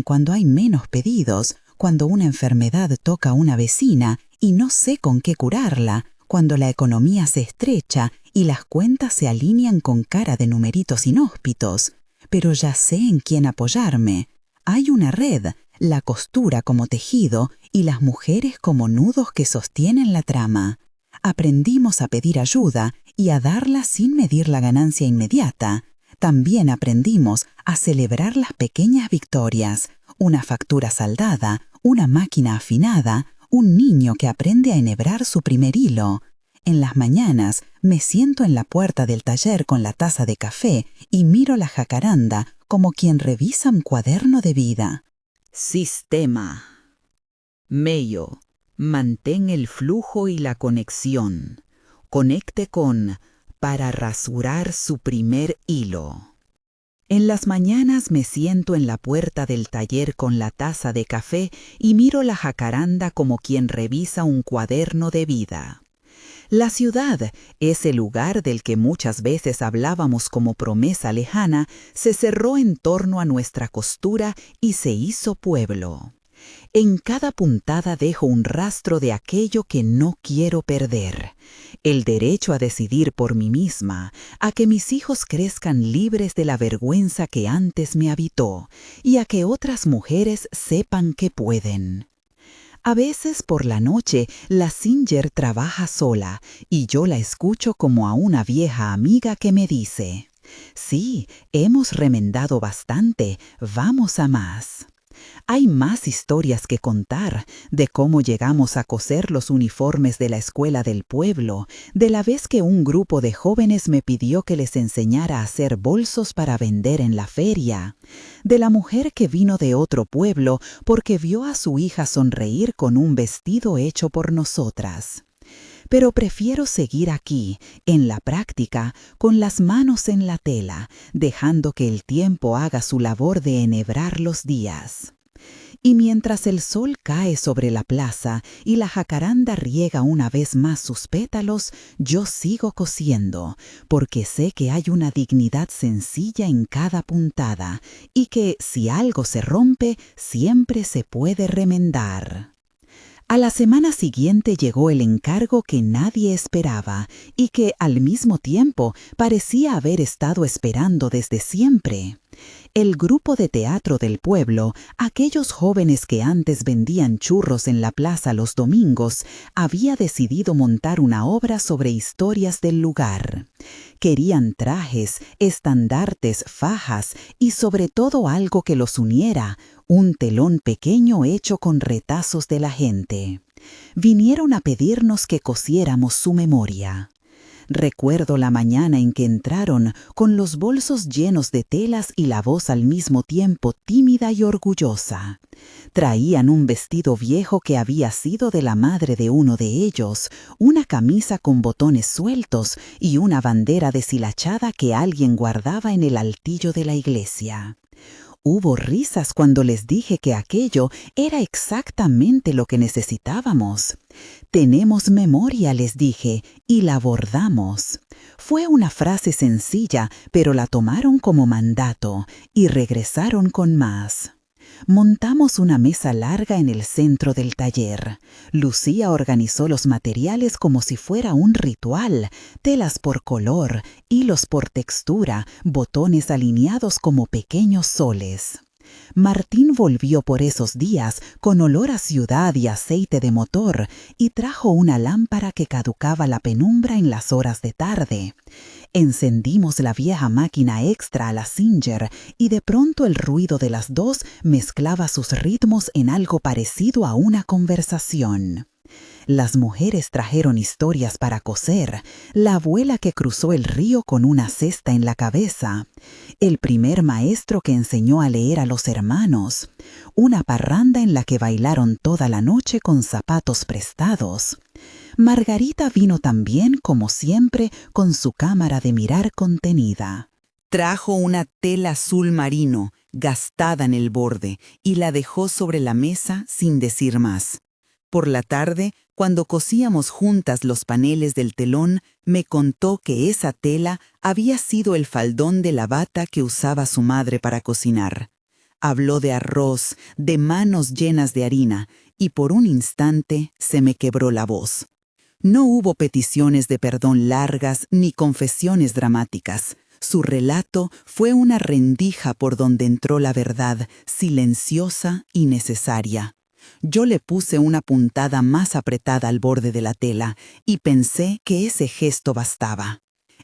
cuando hay menos pedidos, cuando una enfermedad toca a una vecina y no sé con qué curarla, cuando la economía se estrecha y las cuentas se alinean con cara de numeritos inhóspitos. Pero ya sé en quién apoyarme. Hay una red, la costura como tejido y las mujeres como nudos que sostienen la trama. Aprendimos a pedir ayuda y a darla sin medir la ganancia inmediata. También aprendimos a celebrar las pequeñas victorias, una factura saldada, una máquina afinada, un niño que aprende a enhebrar su primer hilo. En las mañanas me siento en la puerta del taller con la taza de café y miro la jacaranda como quien revisa un cuaderno de vida. Sistema. Mello, mantén el flujo y la conexión. Conecte con para rasurar su primer hilo. En las mañanas me siento en la puerta del taller con la taza de café y miro la jacaranda como quien revisa un cuaderno de vida. La ciudad, ese lugar del que muchas veces hablábamos como promesa lejana, se cerró en torno a nuestra costura y se hizo pueblo. En cada puntada dejo un rastro de aquello que no quiero perder. El derecho a decidir por mí misma, a que mis hijos crezcan libres de la vergüenza que antes me habitó y a que otras mujeres sepan que pueden. A veces por la noche la Singer trabaja sola y yo la escucho como a una vieja amiga que me dice: «Sí, hemos remendado bastante, vamos a más». Hay más historias que contar de cómo llegamos a coser los uniformes de la escuela del pueblo, de la vez que un grupo de jóvenes me pidió que les enseñara a hacer bolsos para vender en la feria, de la mujer que vino de otro pueblo porque vio a su hija sonreír con un vestido hecho por nosotras. Pero prefiero seguir aquí, en la práctica, con las manos en la tela, dejando que el tiempo haga su labor de enhebrar los días. Y mientras el sol cae sobre la plaza y la jacaranda riega una vez más sus pétalos, yo sigo cosiendo, porque sé que hay una dignidad sencilla en cada puntada y que, si algo se rompe, siempre se puede remendar. A la semana siguiente llegó el encargo que nadie esperaba y que, al mismo tiempo, parecía haber estado esperando desde siempre. El grupo de teatro del pueblo, aquellos jóvenes que antes vendían churros en la plaza los domingos, había decidido montar una obra sobre historias del lugar. Querían trajes, estandartes, fajas y sobre todo algo que los uniera, un telón pequeño hecho con retazos de la gente. Vinieron a pedirnos que cosiéramos su memoria. Recuerdo la mañana en que entraron con los bolsos llenos de telas y la voz al mismo tiempo tímida y orgullosa. Traían un vestido viejo que había sido de la madre de uno de ellos, una camisa con botones sueltos y una bandera deshilachada que alguien guardaba en el altillo de la iglesia. Hubo risas cuando les dije que aquello era exactamente lo que necesitábamos. Tenemos memoria, les dije, y la bordamos. Fue una frase sencilla, pero la tomaron como mandato y regresaron con más. Montamos una mesa larga en el centro del taller. Lucía organizó los materiales como si fuera un ritual, telas por color, hilos por textura, botones alineados como pequeños soles. Martín volvió por esos días con olor a ciudad y aceite de motor y trajo una lámpara que caducaba la penumbra en las horas de tarde. Encendimos la vieja máquina extra a la Singer y de pronto el ruido de las dos mezclaba sus ritmos en algo parecido a una conversación. Las mujeres trajeron historias para coser, la abuela que cruzó el río con una cesta en la cabeza, el primer maestro que enseñó a leer a los hermanos, una parranda en la que bailaron toda la noche con zapatos prestados. Margarita vino también, como siempre, con su cámara de mirar contenida. Trajo una tela azul marino, gastada en el borde, y la dejó sobre la mesa sin decir más. Por la tarde, cuando cosíamos juntas los paneles del telón, me contó que esa tela había sido el faldón de la bata que usaba su madre para cocinar. Habló de arroz, de manos llenas de harina, y por un instante se me quebró la voz. No hubo peticiones de perdón largas ni confesiones dramáticas. Su relato fue una rendija por donde entró la verdad, silenciosa y necesaria. Yo le puse una puntada más apretada al borde de la tela y pensé que ese gesto bastaba.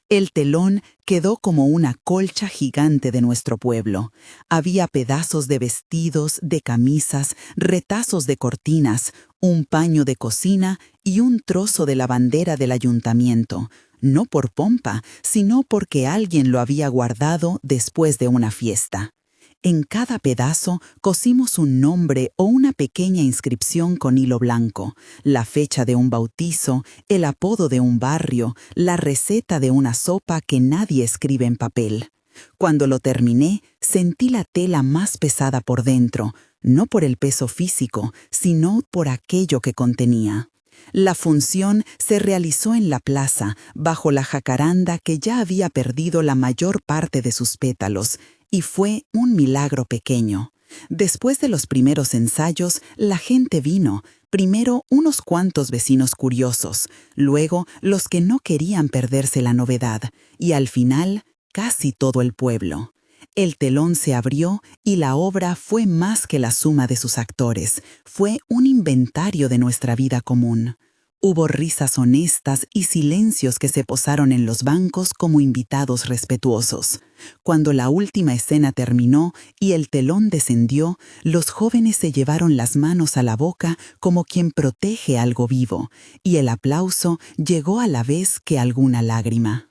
El telón quedó como una colcha gigante de nuestro pueblo. Había pedazos de vestidos, de camisas, retazos de cortinas, un paño de cocina y un trozo de la bandera del ayuntamiento, no por pompa, sino porque alguien lo había guardado después de una fiesta. En cada pedazo cosimos un nombre o una pequeña inscripción con hilo blanco, la fecha de un bautizo, el apodo de un barrio, la receta de una sopa que nadie escribe en papel. Cuando lo terminé, sentí la tela más pesada por dentro, no por el peso físico, sino por aquello que contenía. La función se realizó en la plaza, bajo la jacaranda que ya había perdido la mayor parte de sus pétalos, y fue un milagro pequeño. Después de los primeros ensayos, la gente vino, primero unos cuantos vecinos curiosos, luego los que no querían perderse la novedad, y al final, casi todo el pueblo. El telón se abrió y la obra fue más que la suma de sus actores, fue un inventario de nuestra vida común. Hubo risas honestas y silencios que se posaron en los bancos como invitados respetuosos. Cuando la última escena terminó y el telón descendió, los jóvenes se llevaron las manos a la boca como quien protege algo vivo, y el aplauso llegó a la vez que alguna lágrima.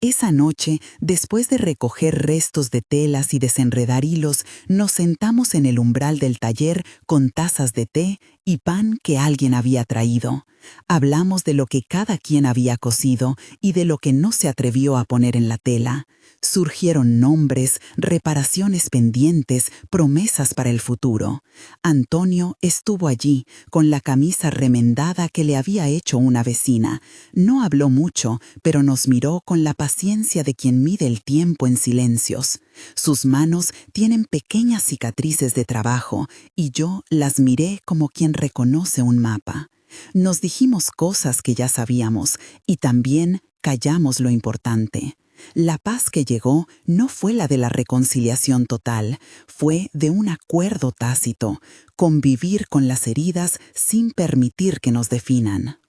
Esa noche, después de recoger restos de telas y desenredar hilos, nos sentamos en el umbral del taller con tazas de té y pan que alguien había traído. Hablamos de lo que cada quien había cosido y de lo que no se atrevió a poner en la tela. Surgieron nombres, reparaciones pendientes, promesas para el futuro. Antonio estuvo allí, con la camisa remendada que le había hecho una vecina. No habló mucho, pero nos miró con la paciencia de quien mide el tiempo en silencios. Sus manos tienen pequeñas cicatrices de trabajo, y yo las miré como quien reconoce un mapa. Nos dijimos cosas que ya sabíamos, y también callamos lo importante. La paz que llegó no fue la de la reconciliación total, fue de un acuerdo tácito, convivir con las heridas sin permitir que nos definan.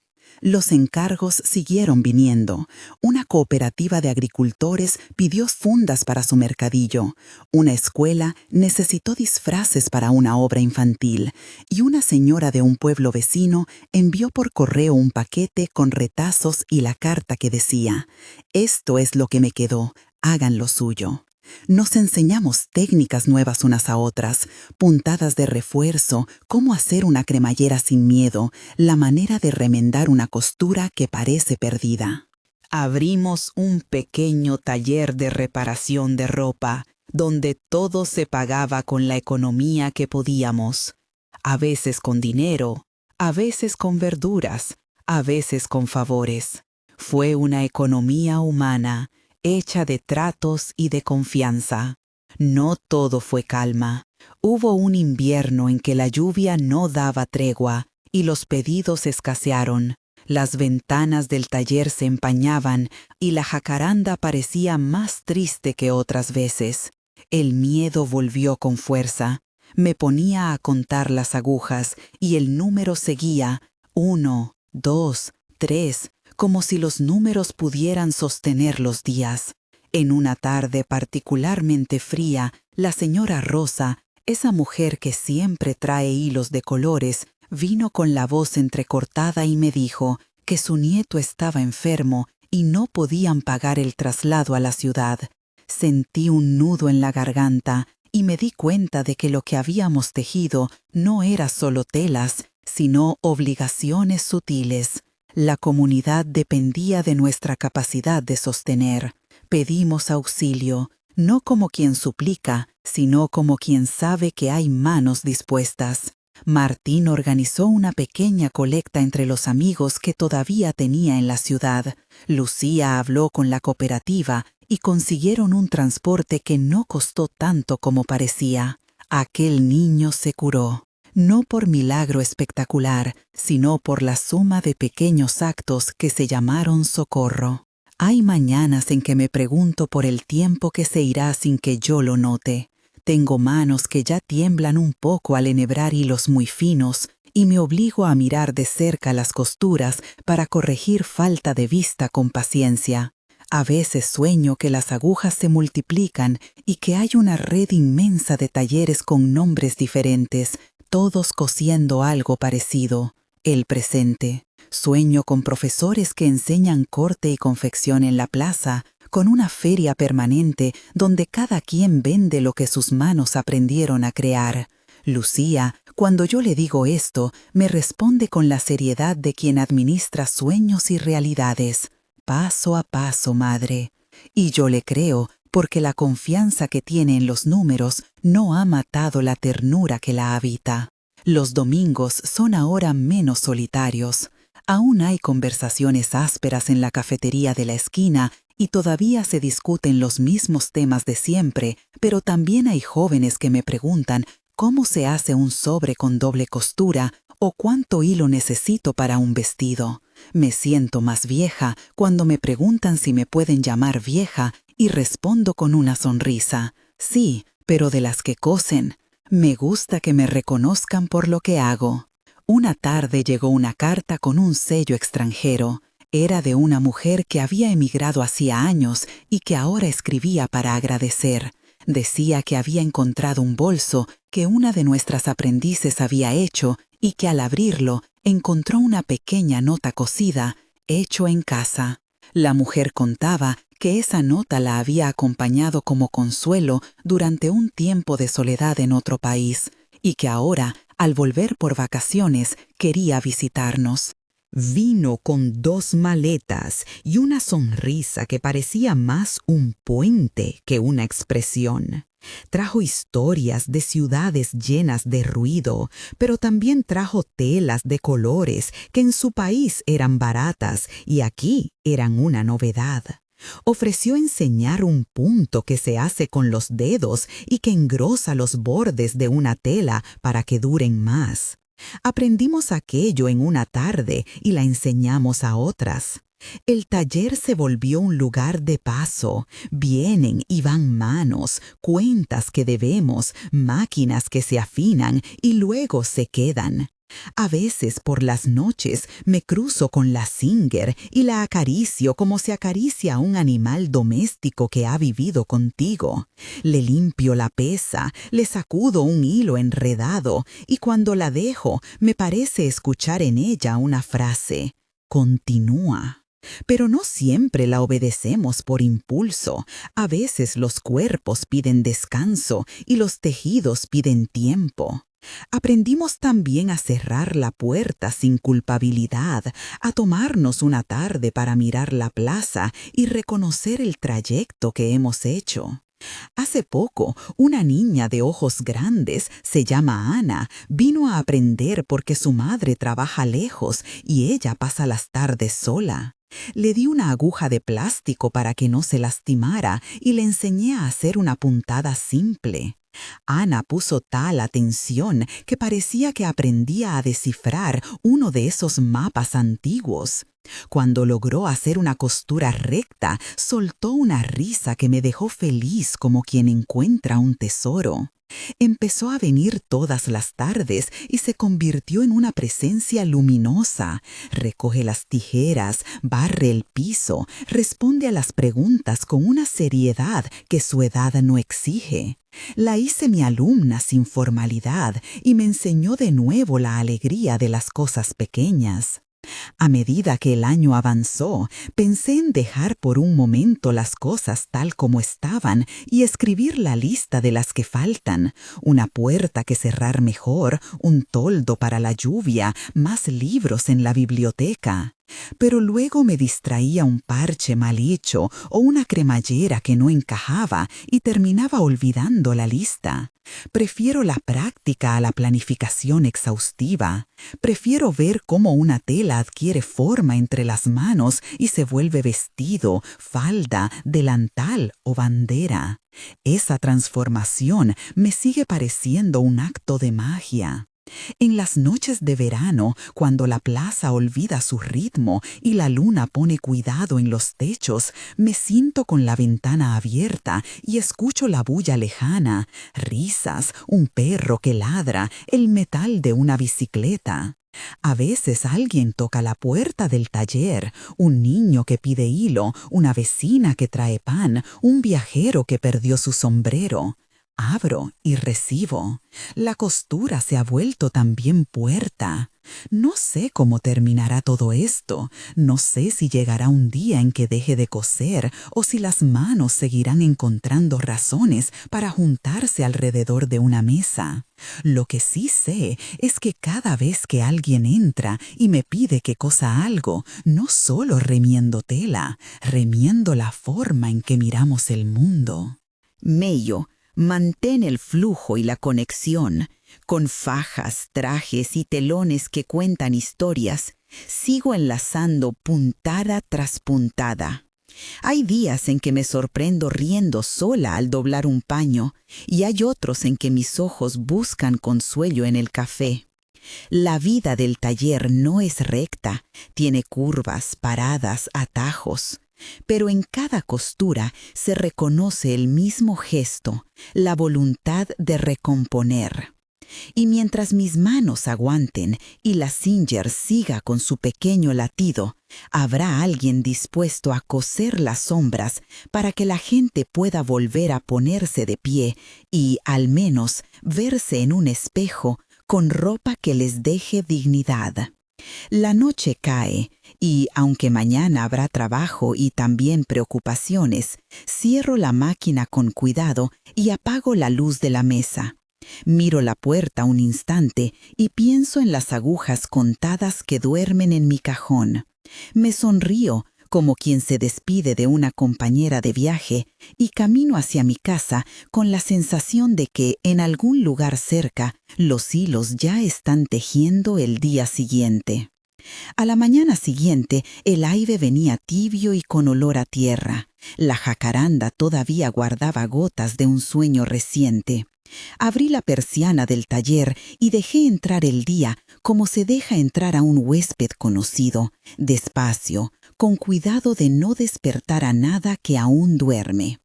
Los encargos siguieron viniendo. Una cooperativa de agricultores pidió fundas para su mercadillo. Una escuela necesitó disfraces para una obra infantil. Y una señora de un pueblo vecino envió por correo un paquete con retazos y la carta que decía: «Esto es lo que me quedó, hagan lo suyo». Nos enseñamos técnicas nuevas unas a otras, puntadas de refuerzo, cómo hacer una cremallera sin miedo, la manera de remendar una costura que parece perdida. Abrimos un pequeño taller de reparación de ropa, donde todo se pagaba con la economía que podíamos. A veces con dinero, a veces con verduras, a veces con favores. Fue una economía humana, hecha de tratos y de confianza. No todo fue calma. Hubo un invierno en que la lluvia no daba tregua y los pedidos escasearon. Las ventanas del taller se empañaban y la jacaranda parecía más triste que otras veces. El miedo volvió con fuerza. Me ponía a contar las agujas y el número seguía: 1, 2, 3, como si los números pudieran sostener los días. En una tarde particularmente fría, la señora Rosa, esa mujer que siempre trae hilos de colores, vino con la voz entrecortada y me dijo que su nieto estaba enfermo y no podían pagar el traslado a la ciudad. Sentí un nudo en la garganta y me di cuenta de que lo que habíamos tejido no era solo telas, sino obligaciones sutiles. La comunidad dependía de nuestra capacidad de sostener. Pedimos auxilio, no como quien suplica, sino como quien sabe que hay manos dispuestas. Martín organizó una pequeña colecta entre los amigos que todavía tenía en la ciudad. Lucía habló con la cooperativa y consiguieron un transporte que no costó tanto como parecía. Aquel niño se curó. No por milagro espectacular, sino por la suma de pequeños actos que se llamaron socorro. Hay mañanas en que me pregunto por el tiempo que se irá sin que yo lo note. Tengo manos que ya tiemblan un poco al enhebrar hilos muy finos y me obligo a mirar de cerca las costuras para corregir falta de vista con paciencia. A veces sueño que las agujas se multiplican y que hay una red inmensa de talleres con nombres diferentes, todos cosiendo algo parecido, el presente. Sueño con profesores que enseñan corte y confección en la plaza, con una feria permanente donde cada quien vende lo que sus manos aprendieron a crear. Lucía, cuando yo le digo esto, me responde con la seriedad de quien administra sueños y realidades. Paso a paso, madre. Y yo le creo, porque la confianza que tiene en los números no ha matado la ternura que la habita. Los domingos son ahora menos solitarios. Aún hay conversaciones ásperas en la cafetería de la esquina y todavía se discuten los mismos temas de siempre, pero también hay jóvenes que me preguntan cómo se hace un sobre con doble costura o cuánto hilo necesito para un vestido. Me siento más vieja cuando me preguntan si me pueden llamar vieja y respondo con una sonrisa: sí, pero de las que cosen. Me gusta que me reconozcan por lo que hago. Una tarde llegó una carta con un sello extranjero. Era de una mujer que había emigrado hacía años y que ahora escribía para agradecer. Decía que había encontrado un bolso que una de nuestras aprendices había hecho y que al abrirlo encontró una pequeña nota cosida, hecho en casa. La mujer contaba que esa nota la había acompañado como consuelo durante un tiempo de soledad en otro país y que ahora, al volver por vacaciones, quería visitarnos. Vino con 2 maletas y una sonrisa que parecía más un puente que una expresión. Trajo historias de ciudades llenas de ruido, pero también trajo telas de colores que en su país eran baratas y aquí eran una novedad. Ofreció enseñar un punto que se hace con los dedos y que engrosa los bordes de una tela para que duren más. Aprendimos aquello en una tarde y la enseñamos a otras. El taller se volvió un lugar de paso. Vienen y van manos, cuentas que debemos, máquinas que se afinan y luego se quedan. A veces por las noches me cruzo con la Singer y la acaricio como se acaricia a un animal doméstico que ha vivido contigo. Le limpio la pesa, le sacudo un hilo enredado y cuando la dejo me parece escuchar en ella una frase: continúa. Pero no siempre la obedecemos por impulso. A veces los cuerpos piden descanso y los tejidos piden tiempo. Aprendimos también a cerrar la puerta sin culpabilidad, a tomarnos una tarde para mirar la plaza y reconocer el trayecto que hemos hecho. Hace poco, una niña de ojos grandes, se llama Ana, vino a aprender porque su madre trabaja lejos y ella pasa las tardes sola. Le di una aguja de plástico para que no se lastimara y le enseñé a hacer una puntada simple. Ana puso tal atención que parecía que aprendía a descifrar uno de esos mapas antiguos. Cuando logró hacer una costura recta, soltó una risa que me dejó feliz como quien encuentra un tesoro. Empezó a venir todas las tardes y se convirtió en una presencia luminosa. Recoge las tijeras, barre el piso, responde a las preguntas con una seriedad que su edad no exige. La hice mi alumna sin formalidad y me enseñó de nuevo la alegría de las cosas pequeñas. A medida que el año avanzó, pensé en dejar por un momento las cosas tal como estaban y escribir la lista de las que faltan: una puerta que cerrar mejor, un toldo para la lluvia, más libros en la biblioteca. Pero luego me distraía un parche mal hecho o una cremallera que no encajaba y terminaba olvidando la lista. Prefiero la práctica a la planificación exhaustiva. Prefiero ver cómo una tela adquiere forma entre las manos y se vuelve vestido, falda, delantal o bandera. Esa transformación me sigue pareciendo un acto de magia. En las noches de verano, cuando la plaza olvida su ritmo y la luna pone cuidado en los techos, me siento con la ventana abierta y escucho la bulla lejana, risas, un perro que ladra, el metal de una bicicleta. A veces alguien toca la puerta del taller, un niño que pide hilo, una vecina que trae pan, un viajero que perdió su sombrero. Abro y recibo. La costura se ha vuelto también puerta. No sé cómo terminará todo esto. No sé si llegará un día en que deje de coser o si las manos seguirán encontrando razones para juntarse alrededor de una mesa. Lo que sí sé es que cada vez que alguien entra y me pide que cosa algo, no solo remiendo tela, remiendo la forma en que miramos el mundo. Mello, mantén el flujo y la conexión. Con fajas, trajes y telones que cuentan historias, sigo enlazando puntada tras puntada. Hay días en que me sorprendo riendo sola al doblar un paño y hay otros en que mis ojos buscan consuelo en el café. La vida del taller no es recta, tiene curvas, paradas, atajos. Pero en cada costura se reconoce el mismo gesto, la voluntad de recomponer. Y mientras mis manos aguanten y la Singer siga con su pequeño latido, habrá alguien dispuesto a coser las sombras para que la gente pueda volver a ponerse de pie y, al menos, verse en un espejo con ropa que les deje dignidad. La noche cae y, aunque mañana habrá trabajo y también preocupaciones, cierro la máquina con cuidado y apago la luz de la mesa. Miro la puerta un instante y pienso en las agujas contadas que duermen en mi cajón. Me sonrío como quien se despide de una compañera de viaje y camino hacia mi casa con la sensación de que en algún lugar cerca los hilos ya están tejiendo el día siguiente. A la mañana siguiente el aire venía tibio y con olor a tierra. La jacaranda todavía guardaba gotas de un sueño reciente. Abrí la persiana del taller y dejé entrar el día como se deja entrar a un huésped conocido, despacio, con cuidado de no despertar a nada que aún duerme.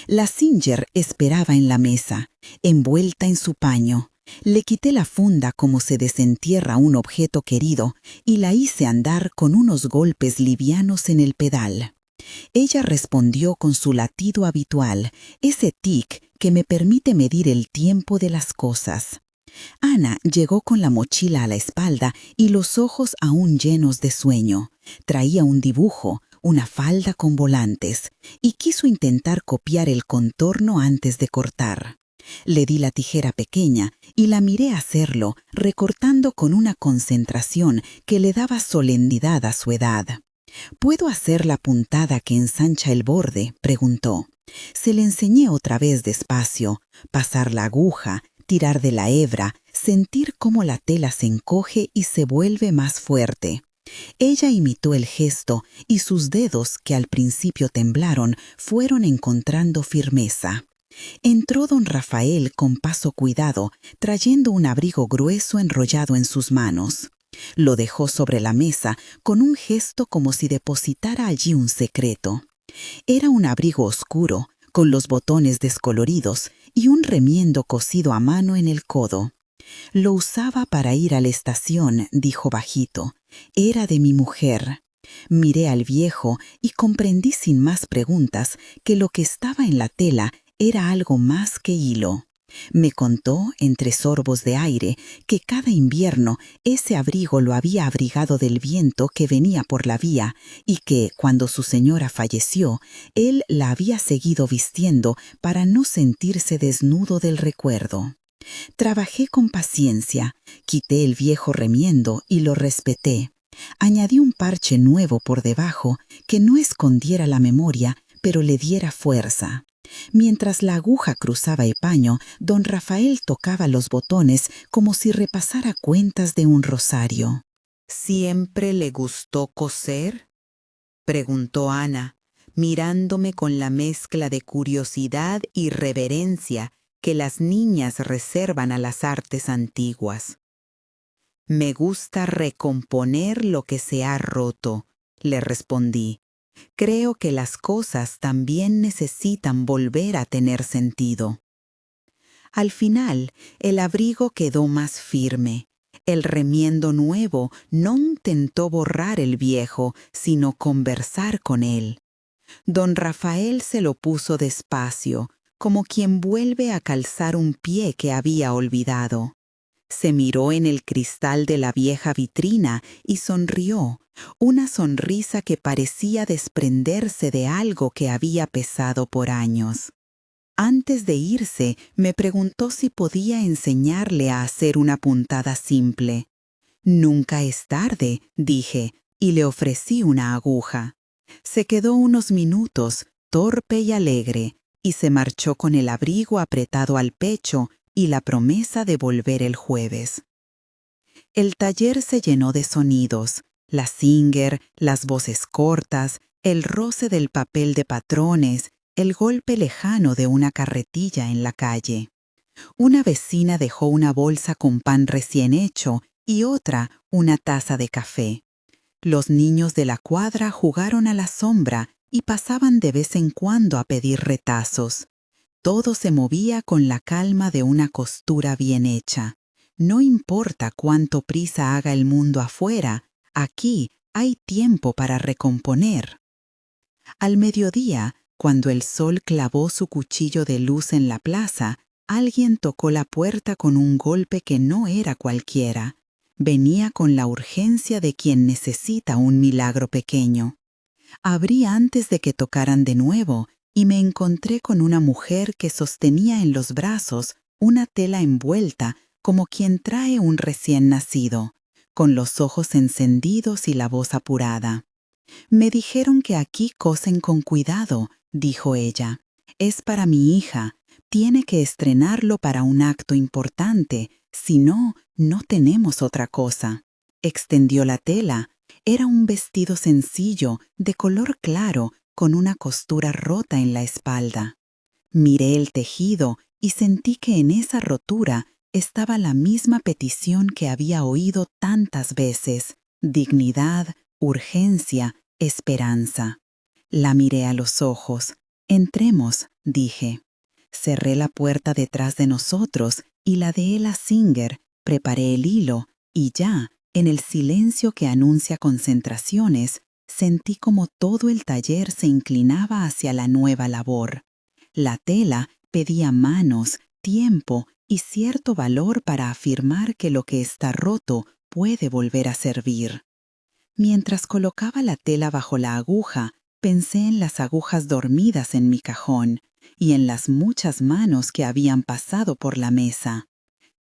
La Singer esperaba en la mesa, envuelta en su paño. Le quité la funda como se desentierra un objeto querido y la hice andar con unos golpes livianos en el pedal. Ella respondió con su latido habitual, ese tic que me permite medir el tiempo de las cosas. Ana llegó con la mochila a la espalda y los ojos aún llenos de sueño. Traía un dibujo, una falda con volantes, y quiso intentar copiar el contorno antes de cortar. Le di la tijera pequeña y la miré hacerlo, recortando con una concentración que le daba solemnidad a su edad. ¿Puedo hacer la puntada que ensancha el borde?, preguntó. Se le enseñé otra vez despacio, pasar la aguja, tirar de la hebra, sentir cómo la tela se encoge y se vuelve más fuerte. Ella imitó el gesto y sus dedos, que al principio temblaron, fueron encontrando firmeza. Entró don Rafael con paso cuidado, trayendo un abrigo grueso enrollado en sus manos. Lo dejó sobre la mesa con un gesto como si depositara allí un secreto. Era un abrigo oscuro, con los botones descoloridos y un remiendo cosido a mano en el codo. Lo usaba para ir a la estación, dijo bajito. Era de mi mujer. Miré al viejo y comprendí sin más preguntas que lo que estaba en la tela era algo más que hilo. Me contó, entre sorbos de aire, que cada invierno ese abrigo lo había abrigado del viento que venía por la vía y que, cuando su señora falleció, él la había seguido vistiendo para no sentirse desnudo del recuerdo. Trabajé con paciencia, quité el viejo remiendo y lo respeté. Añadí un parche nuevo por debajo que no escondiera la memoria, pero le diera fuerza. Mientras la aguja cruzaba el paño, don Rafael tocaba los botones como si repasara cuentas de un rosario. ¿Siempre le gustó coser?, preguntó Ana, mirándome con la mezcla de curiosidad y reverencia que las niñas reservan a las artes antiguas. Me gusta recomponer lo que se ha roto, le respondí. Creo que las cosas también necesitan volver a tener sentido. Al final, el abrigo quedó más firme. El remiendo nuevo no intentó borrar el viejo, sino conversar con él. Don Rafael se lo puso despacio, como quien vuelve a calzar un pie que había olvidado. Se miró en el cristal de la vieja vitrina y sonrió, una sonrisa que parecía desprenderse de algo que había pesado por años. Antes de irse, me preguntó si podía enseñarle a hacer una puntada simple. Nunca es tarde, dije, y le ofrecí una aguja. Se quedó unos minutos, torpe y alegre, y se marchó con el abrigo apretado al pecho y la promesa de volver el jueves. El taller se llenó de sonidos, la Singer, las voces cortas, el roce del papel de patrones, el golpe lejano de una carretilla en la calle. Una vecina dejó una bolsa con pan recién hecho y otra una taza de café. Los niños de la cuadra jugaron a la sombra y pasaban de vez en cuando a pedir retazos. Todo se movía con la calma de una costura bien hecha. No importa cuánto prisa haga el mundo afuera, aquí hay tiempo para recomponer. Al mediodía, cuando el sol clavó su cuchillo de luz en la plaza, alguien tocó la puerta con un golpe que no era cualquiera. Venía con la urgencia de quien necesita un milagro pequeño. Abrí antes de que tocaran de nuevo y me encontré con una mujer que sostenía en los brazos una tela envuelta como quien trae un recién nacido, con los ojos encendidos y la voz apurada. Me dijeron que aquí cosen con cuidado, dijo ella. Es para mi hija. Tiene que estrenarlo para un acto importante, si no, no tenemos otra cosa. Extendió la tela. Era un vestido sencillo, de color claro, con una costura rota en la espalda. Miré el tejido y sentí que en esa rotura estaba la misma petición que había oído tantas veces: dignidad, urgencia, esperanza. La miré a los ojos. «Entremos», dije. Cerré la puerta detrás de nosotros y la de Ella Singer, preparé el hilo y ya, en el silencio que anuncia concentraciones, sentí como todo el taller se inclinaba hacia la nueva labor. La tela pedía manos, tiempo y cierto valor para afirmar que lo que está roto puede volver a servir. Mientras colocaba la tela bajo la aguja, pensé en las agujas dormidas en mi cajón y en las muchas manos que habían pasado por la mesa.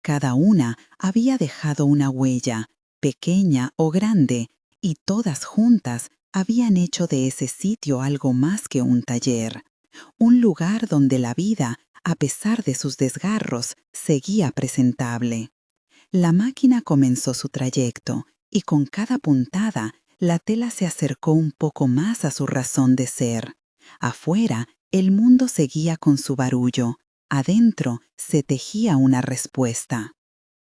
Cada una había dejado una huella, pequeña o grande, y todas juntas habían hecho de ese sitio algo más que un taller, un lugar donde la vida, a pesar de sus desgarros, seguía presentable. La máquina comenzó su trayecto y con cada puntada la tela se acercó un poco más a su razón de ser. Afuera, el mundo seguía con su barullo. Adentro se tejía una respuesta.